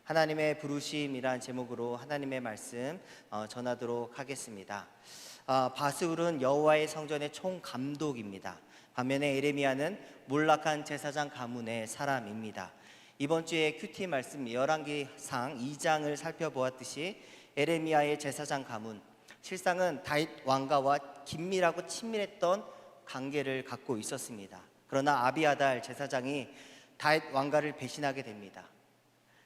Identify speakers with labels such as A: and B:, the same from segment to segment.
A: 하나님의 부르심이란 제목으로 하나님의 말씀 전하도록 하겠습니다. 바스울은 여호와의 성전의 총감독입니다. 반면에 에레미야는 몰락한 제사장 가문의 사람입니다. 이번 주에 큐티 말씀 열왕기상 2장을 살펴보았듯이 에레미야의 제사장 가문, 실상은 다윗 왕가와 긴밀하고 친밀했던 관계를 갖고 있었습니다. 그러나 아비아달 제사장이 다윗 왕가를 배신하게 됩니다.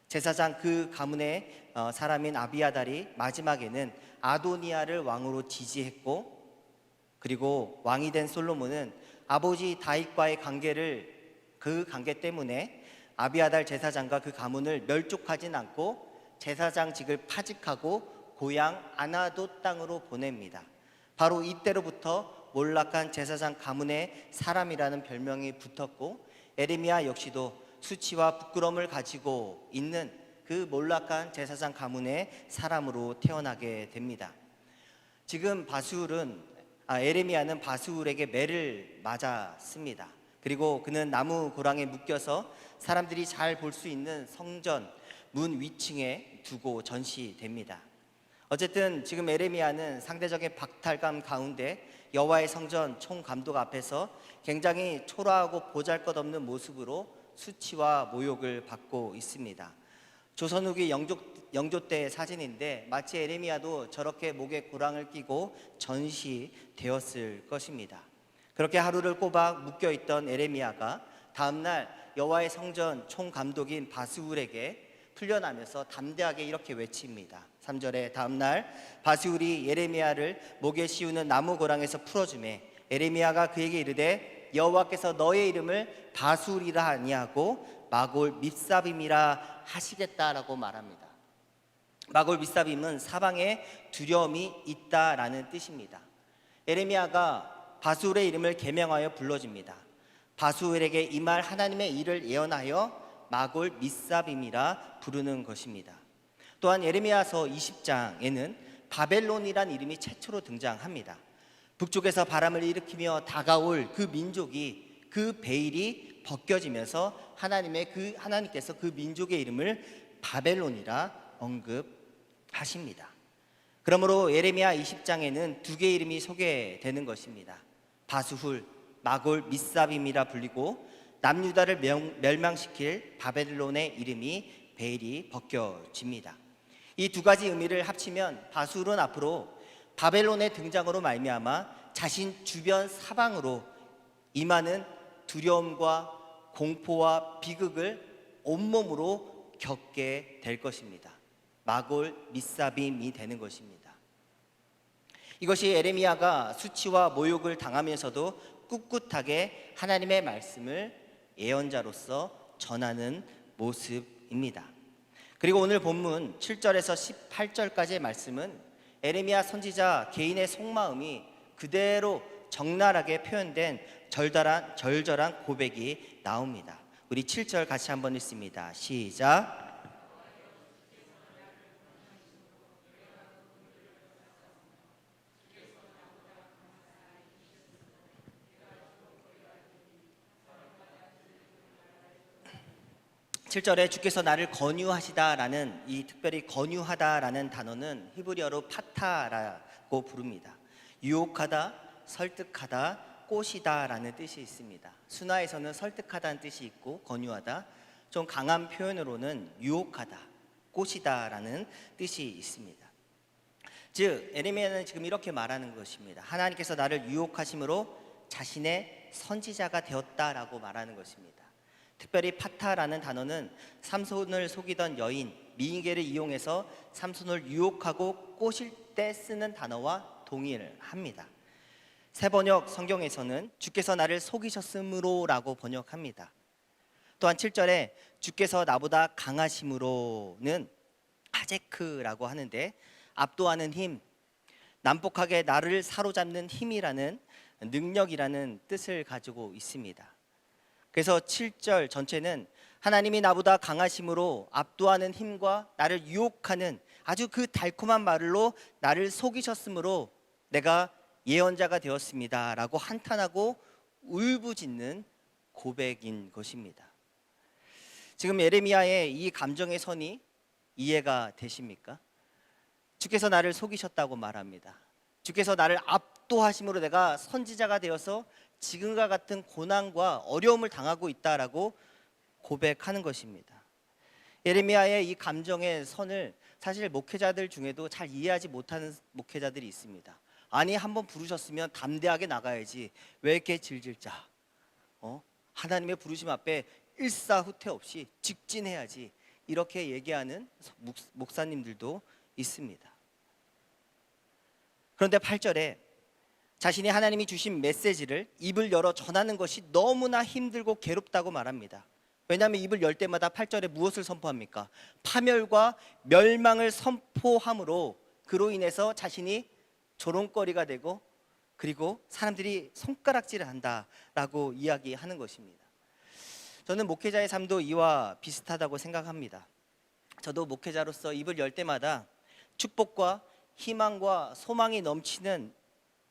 A: 제사장 그 가문의 사람인 아비아달이 마지막에는 아도니아를 왕으로 지지했고, 그리고 왕이 된 솔로몬은 아버지 다윗과의 그 관계 때문에 아비아달 제사장과 그 가문을 멸족하진 않고 제사장직을 파직하고 고향 아나도 땅으로 보냅니다. 바로 이때로부터 몰락한 제사장 가문의 사람이라는 별명이 붙었고, 에레미야 역시도 수치와 부끄러움을 가지고 있는 그 몰락한 제사장 가문의 사람으로 태어나게 됩니다. 지금 에레미야는 바스울에게 매를 맞았습니다. 그리고 그는 나무 고랑에 묶여서 사람들이 잘 볼 수 있는 성전 문 위층에 두고 전시됩니다. 어쨌든 지금 에레미야는 상대적인 박탈감 가운데 여호와의 성전 총감독 앞에서 굉장히 초라하고 보잘것없는 모습으로 수치와 모욕을 받고 있습니다. 조선 후기 영조 때 사진인데 마치 에레미야도 저렇게 목에 고랑을 끼고 전시되었을 것입니다. 그렇게 하루를 꼬박 묶여있던 에레미야가 다음날 여호와의 성전 총감독인 바스울에게 풀려나면서 담대하게 이렇게 외칩니다. 3절에 다음날 바스울이 예레미야를 목에 씌우는 나무 고랑에서 풀어주매 에레미야가 그에게 이르되 여호와께서 너의 이름을 바스울이라 아니하고 마골 밉사빔이라 하시겠다라고 말합니다. 마골 밉사빔은 사방에 두려움이 있다라는 뜻입니다. 에레미야가 바스울의 이름을 계명하여 불러줍니다. 바스울에게 이 말 하나님의 일을 예언하여 마골 밉사빔이라 부르는 것입니다. 또한 예레미야서 20장에는 바벨론이란 이름이 최초로 등장합니다. 북쪽에서 바람을 일으키며 다가올 그 민족이, 그 베일이 벗겨지면서 하나님께서 그 민족의 이름을 바벨론이라 언급하십니다. 그러므로 예레미야 20장에는 두 개의 이름이 소개되는 것입니다. 바스훌, 마골 밉사빔이라 불리고 남유다를 멸망시킬 바벨론의 이름이 베일이 벗겨집니다. 이 두 가지 의미를 합치면 바스훌은 앞으로 바벨론의 등장으로 말미암아 자신 주변 사방으로 임하는 두려움과 공포와 비극을 온몸으로 겪게 될 것입니다. 마골 밉사빔이 되는 것입니다. 이것이 에레미야가 수치와 모욕을 당하면서도 꿋꿋하게 하나님의 말씀을 예언자로서 전하는 모습입니다. 그리고 오늘 본문 7절에서 18절까지의 말씀은 에레미야 선지자 개인의 속마음이 그대로 적나라하게 표현된 절절한 고백이 나옵니다. 우리 7절 같이 한번 읽습니다. 시작. 7절에 주께서 나를 권유하시다라는, 이 특별히 권유하다라는 단어는 히브리어로 파타라고 부릅니다. 유혹하다, 설득하다, 꼬시다라는 뜻이 있습니다. 순화에서는 설득하다는 뜻이 있고 권유하다, 좀 강한 표현으로는 유혹하다, 꼬시다라는 뜻이 있습니다. 즉 에레미야는 지금 이렇게 말하는 것입니다. 하나님께서 나를 유혹하심으로 자신의 선지자가 되었다라고 말하는 것입니다. 특별히 파타라는 단어는 삼손을 속이던 여인 미인계를 이용해서 삼손을 유혹하고 꼬실 때 쓰는 단어와 동일합니다. 새 번역 성경에서는 주께서 나를 속이셨으므로 라고 번역합니다. 또한 7절에 주께서 나보다 강하심으로는 하제크라고 하는데 압도하는 힘, 난폭하게 나를 사로잡는 힘이라는 능력이라는 뜻을 가지고 있습니다. 그래서 7절 전체는 하나님이 나보다 강하심으로 압도하는 힘과 나를 유혹하는 아주 그 달콤한 말로 나를 속이셨으므로 내가 예언자가 되었습니다 라고 한탄하고 울부짖는 고백인 것입니다. 지금 예레미야의 이 감정의 선이 이해가 되십니까? 주께서 나를 속이셨다고 말합니다. 주께서 나를 압도하심으로 내가 선지자가 되어서 지금과 같은 고난과 어려움을 당하고 있다라고 고백하는 것입니다. 예레미야의 이 감정의 선을 사실 목회자들 중에도 잘 이해하지 못하는 목회자들이 있습니다. 아니, 한번 부르셨으면 담대하게 나가야지 왜 이렇게 질질 짜? 하나님의 부르심 앞에 일사후퇴 없이 직진해야지, 이렇게 얘기하는 목사님들도 있습니다. 그런데 8절에 자신이 하나님이 주신 메시지를 입을 열어 전하는 것이 너무나 힘들고 괴롭다고 말합니다. 왜냐하면 입을 열 때마다 8절에 무엇을 선포합니까? 파멸과 멸망을 선포함으로 그로 인해서 자신이 조롱거리가 되고, 그리고 사람들이 손가락질을 한다라고 이야기하는 것입니다. 저는 목회자의 삶도 이와 비슷하다고 생각합니다. 저도 목회자로서 입을 열 때마다 축복과 희망과 소망이 넘치는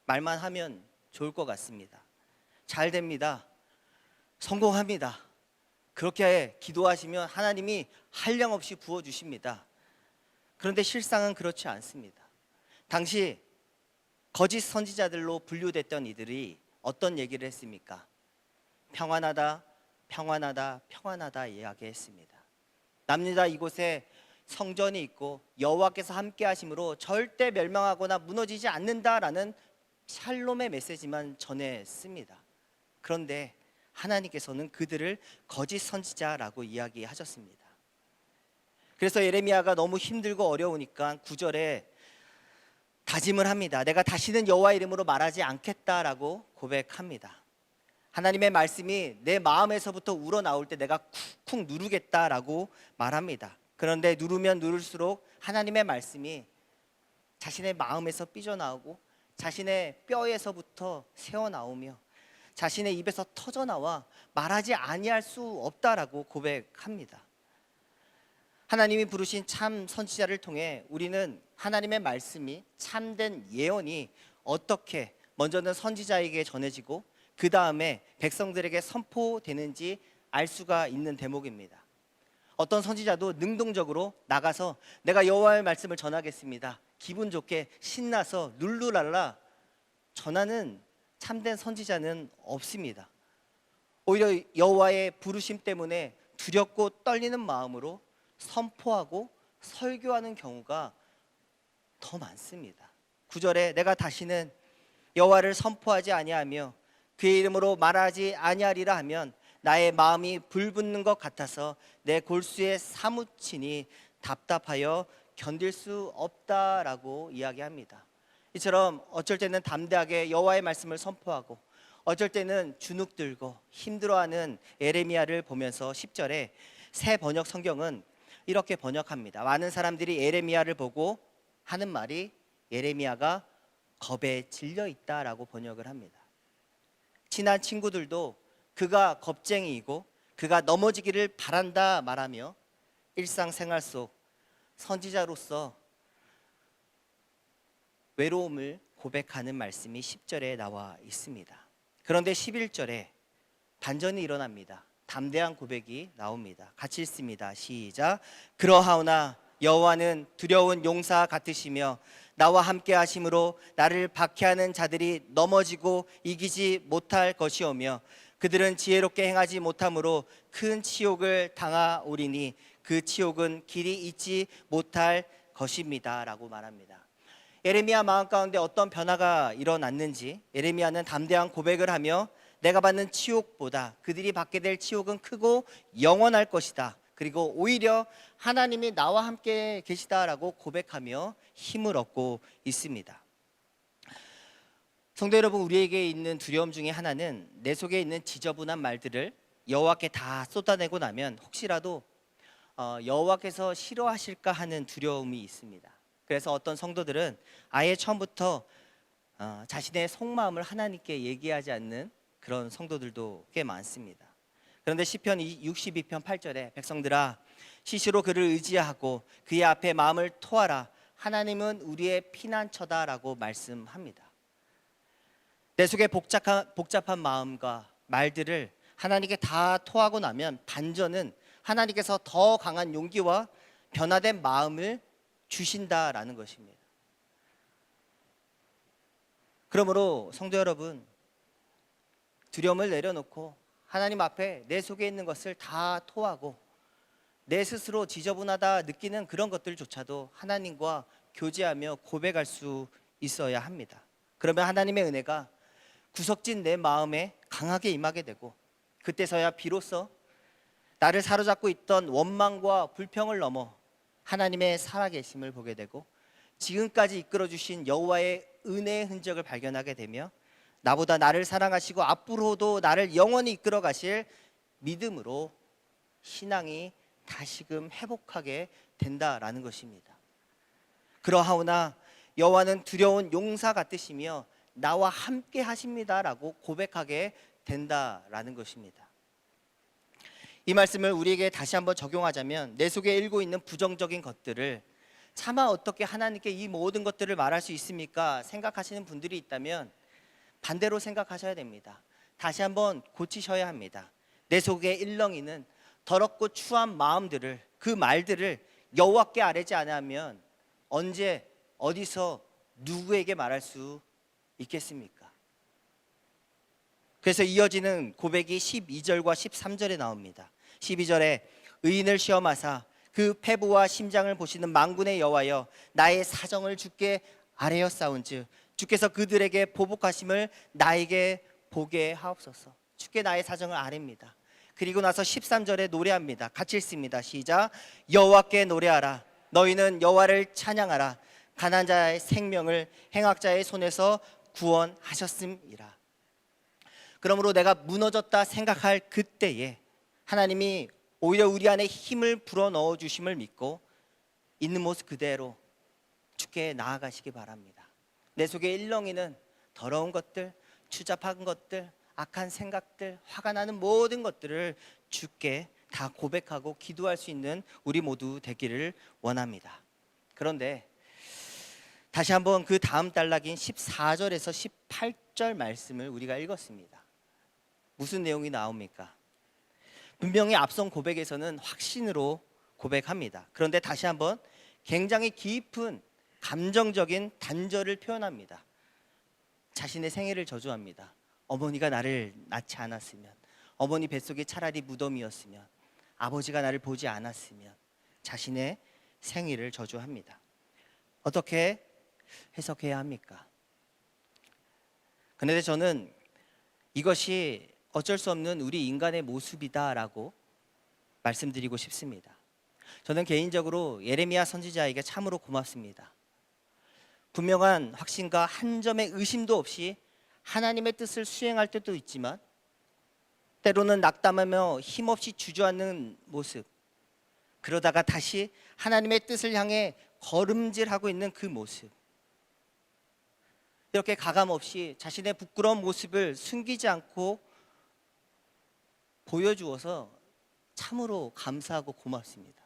A: 말만 하면 좋을 것 같습니다. 잘 됩니다. 성공합니다. 그렇게 기도하시면 하나님이 한량없이 부어주십니다. 그런데 실상은 그렇지 않습니다. 당시 거짓 선지자들로 분류됐던 이들이 어떤 얘기를 했습니까? 평안하다, 평안하다, 평안하다 이야기했습니다. 납니다. 이곳에 성전이 있고 여호와께서 함께 하심으로 절대 멸망하거나 무너지지 않는다라는 샬롬의 메시지만 전했습니다. 그런데 하나님께서는 그들을 거짓 선지자라고 이야기하셨습니다. 그래서 예레미야가 너무 힘들고 어려우니까 9절에 다짐을 합니다. 내가 다시는 여호와 이름으로 말하지 않겠다라고 고백합니다. 하나님의 말씀이 내 마음에서부터 우러나올 때 내가 쿡쿡 누르겠다라고 말합니다. 그런데 누르면 누를수록 하나님의 말씀이 자신의 마음에서 삐져나오고 자신의 뼈에서부터 새어나오며 자신의 입에서 터져나와 말하지 아니할 수 없다라고 고백합니다. 하나님이 부르신 참 선지자를 통해 우리는 하나님의 말씀이 참된 예언이 어떻게 먼저는 선지자에게 전해지고 그 다음에 백성들에게 선포되는지 알 수가 있는 대목입니다. 어떤 선지자도 능동적으로 나가서 내가 여호와의 말씀을 전하겠습니다, 기분 좋게 신나서 룰루랄라 전하는 참된 선지자는 없습니다. 오히려 여호와의 부르심 때문에 두렵고 떨리는 마음으로 선포하고 설교하는 경우가 더 많습니다. 9절에 내가 다시는 여호와를 선포하지 아니하며 그의 이름으로 말하지 아니하리라 하면 나의 마음이 불붙는 것 같아서 내 골수에 사무치니 답답하여 견딜 수 없다라고 이야기합니다. 이처럼 어쩔 때는 담대하게 여호와의 말씀을 선포하고 어쩔 때는 주눅 들고 힘들어하는 예레미야를 보면서 10절에 새 번역 성경은 이렇게 번역합니다. 많은 사람들이 예레미야를 보고 하는 말이 예레미야가 겁에 질려 있다라고 번역을 합니다. 친한 친구들도 그가 겁쟁이이고 그가 넘어지기를 바란다 말하며 일상생활 속 선지자로서 외로움을 고백하는 말씀이 10절에 나와 있습니다. 그런데 11절에 반전이 일어납니다. 담대한 고백이 나옵니다. 같이 읽습니다. 시작. 그러하오나 여호와는 두려운 용사 같으시며 나와 함께 하심으로 나를 박해하는 자들이 넘어지고 이기지 못할 것이오며 그들은 지혜롭게 행하지 못함으로 큰 치욕을 당하오리니 그 치욕은 길이 잊지 못할 것입니다 라고 말합니다. 예레미야 마음 가운데 어떤 변화가 일어났는지 예레미야는 담대한 고백을 하며 내가 받는 치욕보다 그들이 받게 될 치욕은 크고 영원할 것이다, 그리고 오히려 하나님이 나와 함께 계시다라고 고백하며 힘을 얻고 있습니다. 성도 여러분, 우리에게 있는 두려움 중에 하나는 내 속에 있는 지저분한 말들을 여호와께 다 쏟아내고 나면 혹시라도 여호와께서 싫어하실까 하는 두려움이 있습니다. 그래서 어떤 성도들은 아예 처음부터 자신의 속마음을 하나님께 얘기하지 않는 그런 성도들도 꽤 많습니다. 그런데 시편 62편 8절에 백성들아 시시로 그를 의지하고 그의 앞에 마음을 토하라, 하나님은 우리의 피난처다라고 말씀합니다. 내 속에 복잡한 마음과 말들을 하나님께 다 토하고 나면 반전은 하나님께서 더 강한 용기와 변화된 마음을 주신다라는 것입니다. 그러므로 성도 여러분, 두려움을 내려놓고 하나님 앞에 내 속에 있는 것을 다 토하고 내 스스로 지저분하다 느끼는 그런 것들조차도 하나님과 교제하며 고백할 수 있어야 합니다. 그러면 하나님의 은혜가 구석진 내 마음에 강하게 임하게 되고, 그때서야 비로소 나를 사로잡고 있던 원망과 불평을 넘어 하나님의 살아계심을 보게 되고, 지금까지 이끌어주신 여호와의 은혜의 흔적을 발견하게 되며, 나보다 나를 사랑하시고 앞으로도 나를 영원히 이끌어 가실 믿음으로 신앙이 다시금 회복하게 된다라는 것입니다. 그러하오나 여호와는 두려운 용사 같으시며 나와 함께 하십니다라고 고백하게 된다라는 것입니다. 이 말씀을 우리에게 다시 한번 적용하자면, 내 속에 일고 있는 부정적인 것들을 차마 어떻게 하나님께 이 모든 것들을 말할 수 있습니까? 생각하시는 분들이 있다면 반대로 생각하셔야 됩니다. 다시 한번 고치셔야 합니다. 내 속에 일렁이는 더럽고 추한 마음들을, 그 말들을 여호와께 아뢰지 않으면 언제 어디서 누구에게 말할 수 있겠습니까? 그래서 이어지는 고백이 12절과 13절에 나옵니다. 12절에 의인을 시험하사 그 패부와 심장을 보시는 만군의 여호와여, 나의 사정을 주께 아뢰었사온즉 주께서 그들에게 보복하심을 나에게 보게 하옵소서. 주께 나의 사정을 아뢰입니다. 그리고 나서 13절에 노래합니다. 같이 읽습니다. 시작. 여호와께 노래하라. 너희는 여호와를 찬양하라. 가난한 자의 생명을 행악자의 손에서 구원하셨음이라. 그러므로 내가 무너졌다 생각할 그때에 하나님이 오히려 우리 안에 힘을 불어넣어 주심을 믿고 있는 모습 그대로 주께 나아가시기 바랍니다. 내 속에 일렁이는 더러운 것들, 추잡한 것들, 악한 생각들, 화가 나는 모든 것들을 주께 다 고백하고 기도할 수 있는 우리 모두 되기를 원합니다. 그런데 다시 한번 그 다음 단락인 14절에서 18절 말씀을 우리가 읽었습니다. 무슨 내용이 나옵니까? 분명히 앞선 고백에서는 확신으로 고백합니다. 그런데 다시 한번 굉장히 깊은 감정적인 단절을 표현합니다. 자신의 생애를 저주합니다. 어머니가 나를 낳지 않았으면, 어머니 뱃속이 차라리 무덤이었으면, 아버지가 나를 보지 않았으면, 자신의 생애를 저주합니다. 어떻게 해석해야 합니까? 그런데 저는 이것이 어쩔 수 없는 우리 인간의 모습이다라고 말씀드리고 싶습니다. 저는 개인적으로 예레미야 선지자에게 참으로 고맙습니다. 분명한 확신과 한 점의 의심도 없이 하나님의 뜻을 수행할 때도 있지만, 때로는 낙담하며 힘없이 주저앉는 모습, 그러다가 다시 하나님의 뜻을 향해 걸음질하고 있는 그 모습, 이렇게 가감없이 자신의 부끄러운 모습을 숨기지 않고 보여주어서 참으로 감사하고 고맙습니다.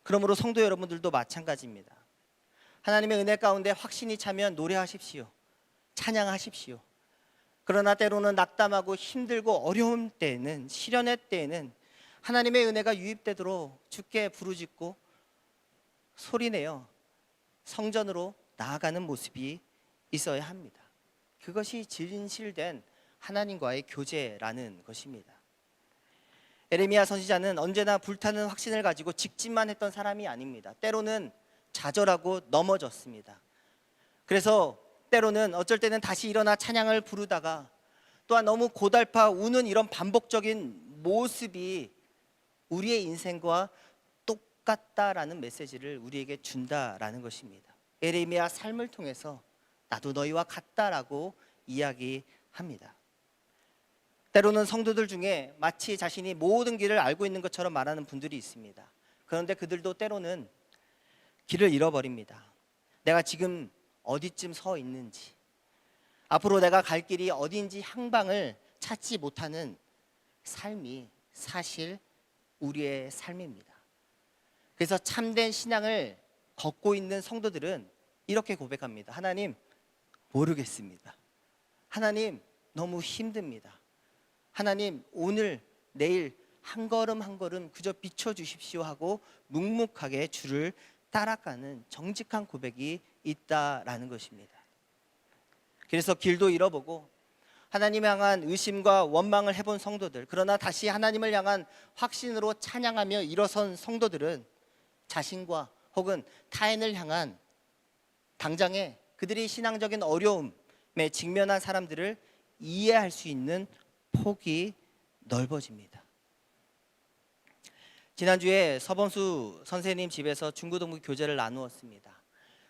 A: 그러므로 성도 여러분들도 마찬가지입니다. 하나님의 은혜 가운데 확신이 차면 노래하십시오. 찬양하십시오. 그러나 때로는 낙담하고 힘들고 어려운 때에는, 시련의 때에는 하나님의 은혜가 유입되도록 주께 부르짖고 소리내어 성전으로 나아가는 모습이 있어야 합니다. 그것이 진실된 하나님과의 교제라는 것입니다. 예레미야 선지자는 언제나 불타는 확신을 가지고 직진만 했던 사람이 아닙니다. 때로는 좌절하고 넘어졌습니다. 그래서 때로는 어쩔 때는 다시 일어나 찬양을 부르다가, 또한 너무 고달파 우는 이런 반복적인 모습이 우리의 인생과 똑같다라는 메시지를 우리에게 준다라는 것입니다. 예레미야 삶을 통해서 나도 너희와 같다라고 이야기합니다. 때로는 성도들 중에 마치 자신이 모든 길을 알고 있는 것처럼 말하는 분들이 있습니다. 그런데 그들도 때로는 길을 잃어버립니다. 내가 지금 어디쯤 서 있는지, 앞으로 내가 갈 길이 어딘지 향방을 찾지 못하는 삶이 사실 우리의 삶입니다. 그래서 참된 신앙을 걷고 있는 성도들은 이렇게 고백합니다. 하나님, 모르겠습니다. 하나님, 너무 힘듭니다. 하나님, 오늘 내일 한 걸음 한 걸음 그저 비춰주십시오 하고 묵묵하게 주를 따라가는 정직한 고백이 있다라는 것입니다. 그래서 길도 잃어보고 하나님 향한 의심과 원망을 해본 성도들, 그러나 다시 하나님을 향한 확신으로 찬양하며 일어선 성도들은 자신과 혹은 타인을 향한 당장의 그들이 신앙적인 어려움에 직면한 사람들을 이해할 수 있는 폭이 넓어집니다. 지난주에 서범수 선생님 집에서 중고등부 교재를 나누었습니다.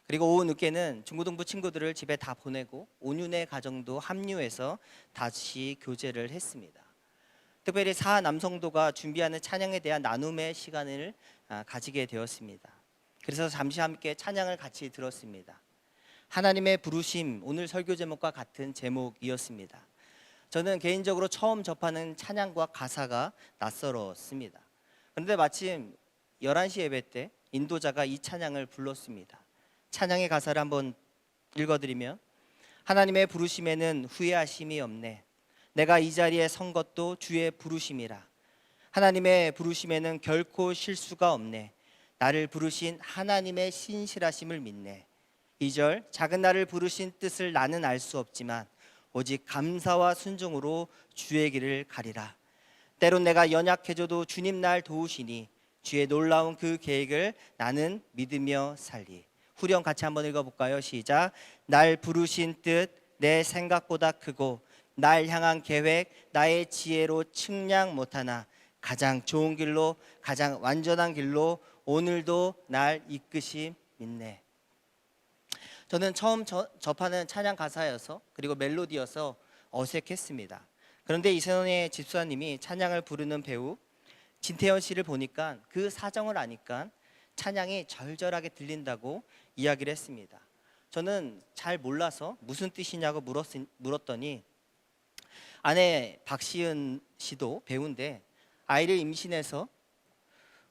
A: 그리고 오후 늦게는 중고등부 친구들을 집에 다 보내고 온윤의 가정도 합류해서 다시 교제를 했습니다. 특별히 사남성도가 준비하는 찬양에 대한 나눔의 시간을 가지게 되었습니다. 그래서 잠시 함께 찬양을 같이 들었습니다. 하나님의 부르심, 오늘 설교 제목과 같은 제목이었습니다. 저는 개인적으로 처음 접하는 찬양과 가사가 낯설었습니다. 그런데 마침 11시 예배 때 인도자가 이 찬양을 불렀습니다. 찬양의 가사를 한번 읽어드리면, 하나님의 부르심에는 후회하심이 없네. 내가 이 자리에 선 것도 주의 부르심이라. 하나님의 부르심에는 결코 실수가 없네. 나를 부르신 하나님의 신실하심을 믿네. 2절, 작은 나를 부르신 뜻을 나는 알 수 없지만 오직 감사와 순종으로 주의 길을 가리라. 때론 내가 연약해져도 주님 날 도우시니 주의 놀라운 그 계획을 나는 믿으며 살리. 후렴 같이 한번 읽어볼까요? 시작. 날 부르신 뜻 내 생각보다 크고 날 향한 계획 나의 지혜로 측량 못하나 가장 좋은 길로 가장 완전한 길로 오늘도 날 이끄심 믿네. 저는 처음 접하는 찬양 가사여서 그리고 멜로디여서 어색했습니다. 그런데 이선의 집사님이 찬양을 부르는 배우 진태현 씨를 보니까 그 사정을 아니까 찬양이 절절하게 들린다고 이야기를 했습니다. 저는 잘 몰라서 무슨 뜻이냐고 물었더니 아내 박시은 씨도 배우인데 아이를 임신해서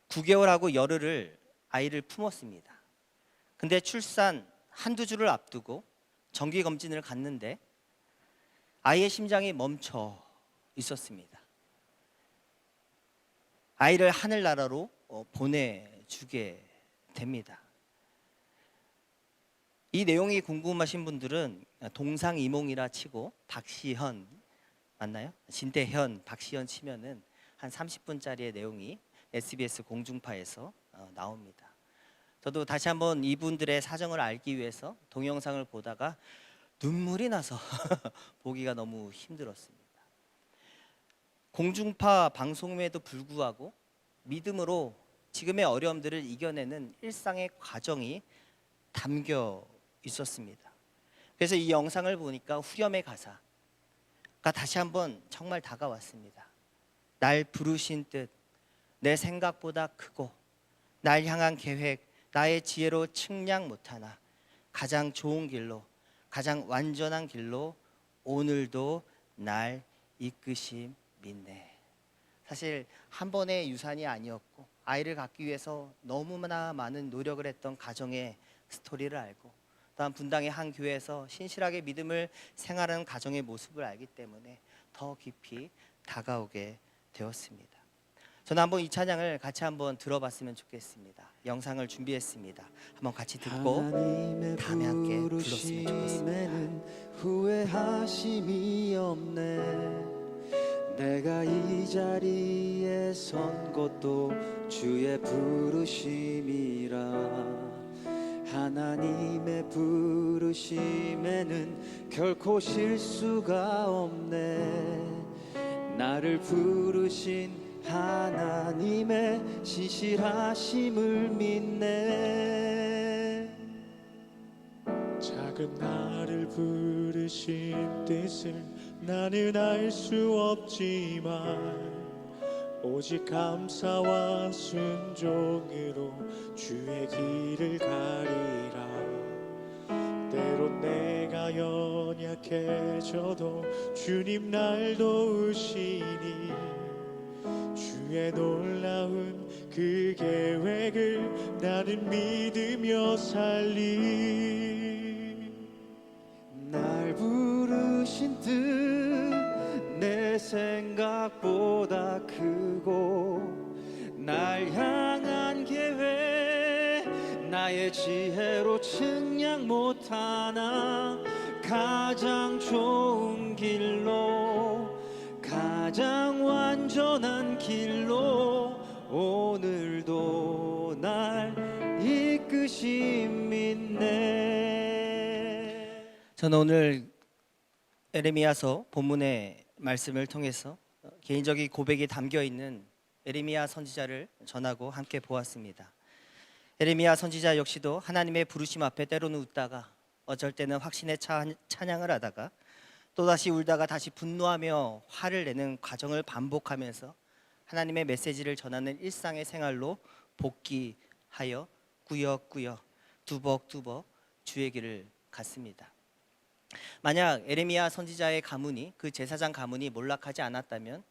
A: 9개월하고 열흘을 아이를 품었습니다. 근데 출산 한두 주를 앞두고 정기검진을 갔는데 아이의 심장이 멈춰 있었습니다. 아이를 하늘나라로 보내주게 됩니다. 이 내용이 궁금하신 분들은 동상이몽이라 치고 박시현 맞나요? 진태현, 박시현 치면은 한 30분짜리의 내용이 SBS 공중파에서 나옵니다. 저도 다시 한번 이분들의 사정을 알기 위해서 동영상을 보다가 눈물이 나서 보기가 너무 힘들었습니다. 공중파 방송임에도 불구하고 믿음으로 지금의 어려움들을 이겨내는 일상의 과정이 담겨 있었습니다. 그래서 이 영상을 보니까 후렴의 가사가 다시 한번 정말 다가왔습니다. 날 부르신 뜻 내 생각보다 크고 날 향한 계획 나의 지혜로 측량 못하나 가장 좋은 길로 가장 완전한 길로 오늘도 날 이끄심 믿네. 사실 한 번의 유산이 아니었고 아이를 갖기 위해서 너무나 많은 노력을 했던 가정의 스토리를 알고 또한 분당의 한 교회에서 신실하게 믿음을 생활하는 가정의 모습을 알기 때문에 더 깊이 다가오게 되었습니다. 저는 한번 이 찬양을 같이 한번 들어봤으면 좋겠습니다. 영상을 준비했습니다. 한번 같이 듣고 다음에 함께 불렀으면 좋겠습니다.
B: 후회하심이 없네. 내가 이 자리에 선 것도 주의 부르심이라. 하나님의 부르심에는 결코 실수가 없네. 나를 부르신 하나님의 신실하심을 믿네.
C: 작은 나를 부르신 뜻을 나는 알 수 없지만 오직 감사와 순종으로 주의 길을 가리라. 때론 내가 연약해져도 주님 날 도우시니 주의 놀라운 그 계획을 나는 믿으며 살리.
B: 날 부르신 뜻 내 생각보다 크고 날 향한 계획 나의 지혜로 측량 못하나 가장 좋은 길로 가장 완전한 길로 오늘도 날 이끄심 있네.
A: 저는 오늘 에레미야서 본문의 말씀을 통해서 개인적인 고백이 담겨 있는 에레미야 선지자를 전하고 함께 보았습니다. 에레미야 선지자 역시도 하나님의 부르심 앞에 때로는 웃다가 어쩔 때는 확신의 찬양을 하다가 또다시 울다가 다시 분노하며 화를 내는 과정을 반복하면서 하나님의 메시지를 전하는 일상의 생활로 복귀하여 꾸역꾸역 두벅두벅 주의 길을 갔습니다. 만약 에레미야 선지자의 가문이, 그 제사장 가문이 몰락하지 않았다면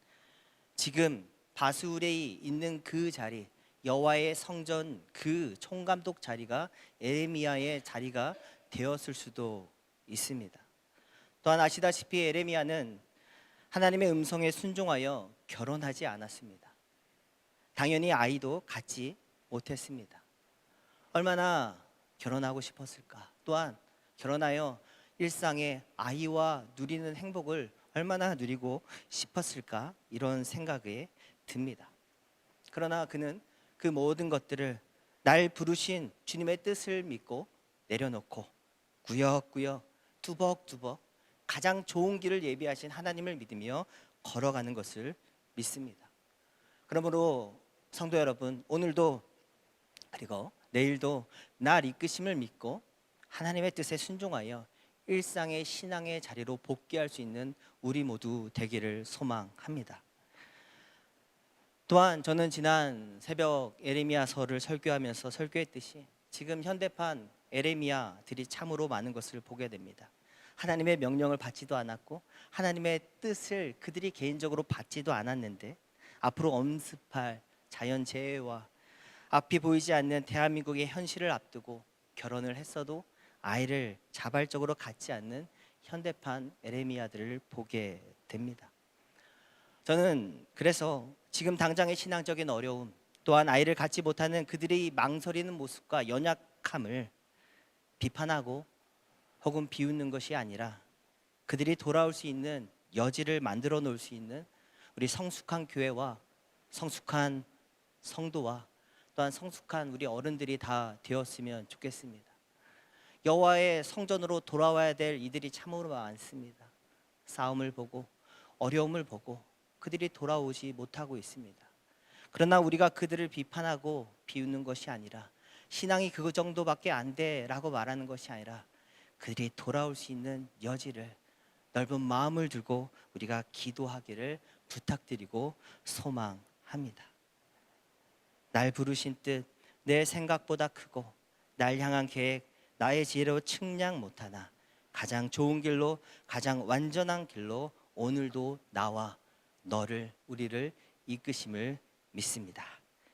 A: 지금 바수레이 있는 그 자리, 여호와의 성전 그 총감독 자리가 에레미야의 자리가 되었을 수도 있습니다. 또한 아시다시피 에레미야는 하나님의 음성에 순종하여 결혼하지 않았습니다. 당연히 아이도 갖지 못했습니다. 얼마나 결혼하고 싶었을까? 또한 결혼하여 일상의 아이와 누리는 행복을 얼마나 누리고 싶었을까? 이런 생각이 듭니다. 그러나 그는 그 모든 것들을 날 부르신 주님의 뜻을 믿고 내려놓고 구역구역 두벅두벅 가장 좋은 길을 예비하신 하나님을 믿으며 걸어가는 것을 믿습니다. 그러므로 성도 여러분, 오늘도 그리고 내일도 날 이끄심을 믿고 하나님의 뜻에 순종하여 일상의 신앙의 자리로 복귀할 수 있는 우리 모두 되기를 소망합니다. 또한 저는 지난 새벽 에레미야서를 설교하면서 설교했듯이 지금 현대판 에레미야들이 참으로 많은 것을 보게 됩니다. 하나님의 명령을 받지도 않았고 하나님의 뜻을 그들이 개인적으로 받지도 않았는데 앞으로 엄습할 자연재해와 앞이 보이지 않는 대한민국의 현실을 앞두고 결혼을 했어도 아이를 자발적으로 갖지 않는 현대판 에레미야들을 보게 됩니다. 저는 그래서 지금 당장의 신앙적인 어려움, 또한 아이를 갖지 못하는 그들의 망설이는 모습과 연약함을 비판하고 혹은 비웃는 것이 아니라 그들이 돌아올 수 있는 여지를 만들어 놓을 수 있는 우리 성숙한 교회와 성숙한 성도와 또한 성숙한 우리 어른들이 다 되었으면 좋겠습니다. 여호와의 성전으로 돌아와야 될 이들이 참으로 많습니다. 싸움을 보고 어려움을 보고 그들이 돌아오지 못하고 있습니다. 그러나 우리가 그들을 비판하고 비웃는 것이 아니라 신앙이 그 정도밖에 안 돼라고 말하는 것이 아니라 그들이 돌아올 수 있는 여지를 넓은 마음을 들고 우리가 기도하기를 부탁드리고 소망합니다. 날 부르신 뜻 내 생각보다 크고 날 향한 계획 나의 지혜로 측량 못하나 가장 좋은 길로 가장 완전한 길로 오늘도 나와 너를 우리를 이끄심을 믿습니다.